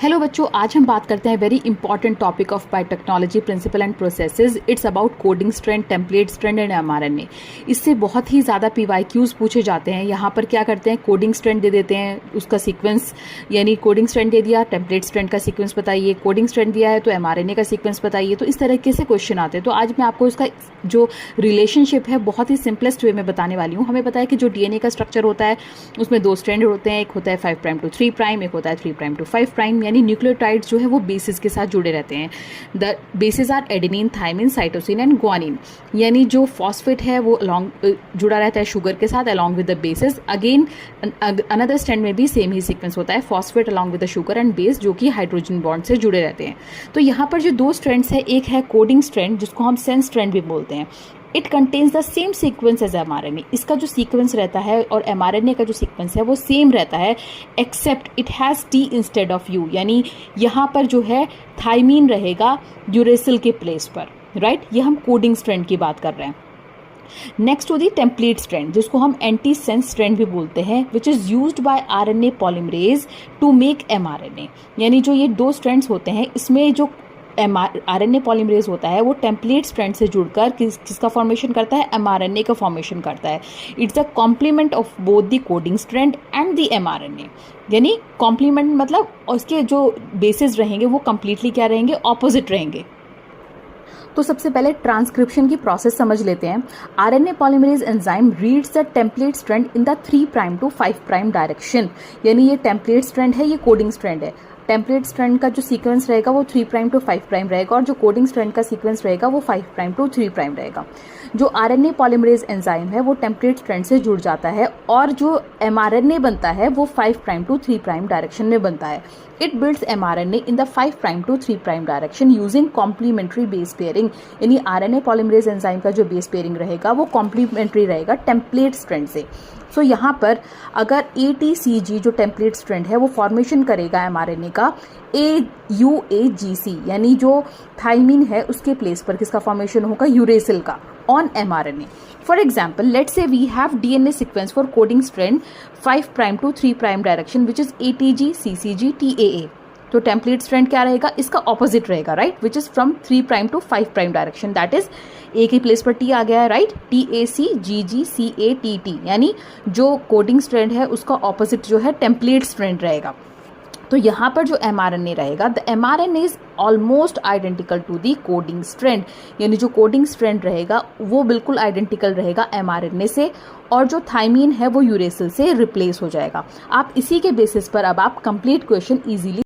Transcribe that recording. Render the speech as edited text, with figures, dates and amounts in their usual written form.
Hello बच्चों, आज हम बात करते हैं very important topic of biotechnology principle and processes. It's about coding strand, template strand and mRNA. इससे बहुत ही ज़्यादा पीवाईक्यूज पूछे जाते हैं। यहाँ पर क्या करते हैं, कोडिंग स्ट्रैंड दे देते हैं, उसका सीक्वेंस, यानी कोडिंग स्ट्रैंड दे दिया, टेम्पलेट स्ट्रैंड का सीक्वेंस बताइए, कोडिंग स्ट्रैंड दिया है तो एमआरएनए का सीक्वेंस बताइए। तो इस तरीके से क्वेश्चन आते हैं। तो आज मैं आपको इसका जो रिलेशनशिप है बहुत ही सिंपलेस्ट वे में बताने वाली हूँ। हमें पता है कि जो डीएनए का स्ट्रक्चर होता है उसमें दो स्ट्रैंड होते हैं, एक होता है 5' to 3', एक होता है 3' to 5', यानी न्यूक्लियोटाइड्स जो है वो बेसिस के साथ जुड़े रहते हैं। The bases are adenine, thymine, cytosine and guanine, यानी जो फॉस्फेट है वो अलॉन्ग जुड़ा रहता है शुगर के साथ along with the basis. Again another strand में भी सेम ही सीक्वेंस होता है, phosphate along with the sugar and base, जो कि हाइड्रोजन बॉन्ड से जुड़े रहते हैं। तो यहाँ पर जो दो स्ट्रैंड्स है, एक है कोडिंग स्ट्रैंड जिसको हम सेंस स्ट्रैंड भी बोलते हैं। It contains the same sequence as mRNA. इसका जो सीक्वेंस रहता है और एमआरएनए का जो सीक्वेंस है वो सेम रहता है, except it has T instead of U, यानी यहाँ पर जो है थायमीन रहेगा यूरेसिल के प्लेस पर, राइट। ये हम कोडिंग स्ट्रैंड की बात कर रहे हैं। Next to the template strand, जिसको हम एंटी सेंस स्ट्रैंड भी बोलते हैं, which is used by RNA polymerase to make mRNA. यानी जो ये दो स्ट्रैंड्स होते हैं, इसमें जो आरएनए पॉलीमरेज होता है वो टेम्पलेट स्ट्रैंड से जुड़कर किसका फॉर्मेशन करता है, एमआरएनए का फॉर्मेशन करता है। It's a compliment of both the coding strand and the mRNA. यानी कॉम्प्लीमेंट मतलब उसके जो बेसिस रहेंगे वो कंप्लीटली क्या रहेंगे, ऑपोजिट रहेंगे। तो सबसे पहले ट्रांसक्रिप्शन की प्रोसेस समझ लेते हैं। RNA polymerase enzyme reads the template strand in the 3' to 5' direction. यानी ये टेम्पलेट स्ट्रैंड है, ये कोडिंग स्ट्रैंड है। टेम्पलेट स्ट्रैंड का जो सीक्वेंस रहेगा वो 3' to 5' रहेगा और जो कोडिंग स्ट्रैंड का सीक्वेंस रहेगा वो 5' to 3' रहेगा। जो आरएनए पॉलीमरेज एंजाइम है वो टेम्पलेट स्ट्रैंड से जुड़ जाता है और जो एमआरएनए बनता है वो 5' to 3' डायरेक्शन में बनता है। It builds mRNA in the 5' to 3' direction using complementary base pairing. यानी आरएनए पॉलीमरेज एंजाइम का जो बेस पेयरिंग रहेगा वो कॉम्प्लीमेंट्री रहेगा टेम्पलेट स्ट्रैंड से। सो यहाँ पर अगर ATCG जो टेम्पलेट स्ट्रैंड है वो फॉर्मेशन करेगा एमआरएनए का AUAGC, यानी जो थायमीन है उसके प्लेस पर किसका फॉर्मेशन होगा, यूरेसिल का, on mRNA. For example, let's say we have DNA sequence for coding strand 5' to 3' direction which is ATG, CCG, TAA। तो टेम्पलेट स्ट्रैंड क्या रहेगा, इसका ऑपोजिट रहेगा, right, which is from 3' to 5' direction. That is A की place पर T आ गया है, right, TACGGCATT, यानी जो कोडिंग स्ट्रैंड है उसका ऑपोजिट जो है टेम्पलेट स्ट्रैंड रहेगा। तो यहाँ पर जो एमआरएनए रहेगा, the mRNA is almost identical to the coding strand. यानी जो कोडिंग स्ट्रैंड रहेगा वो बिल्कुल आइडेंटिकल रहेगा एमआरएनए से, और जो थायमीन है वो यूरेसिल से रिप्लेस हो जाएगा। आप इसी के बेसिस पर अब आप कंप्लीट क्वेश्चन इजीली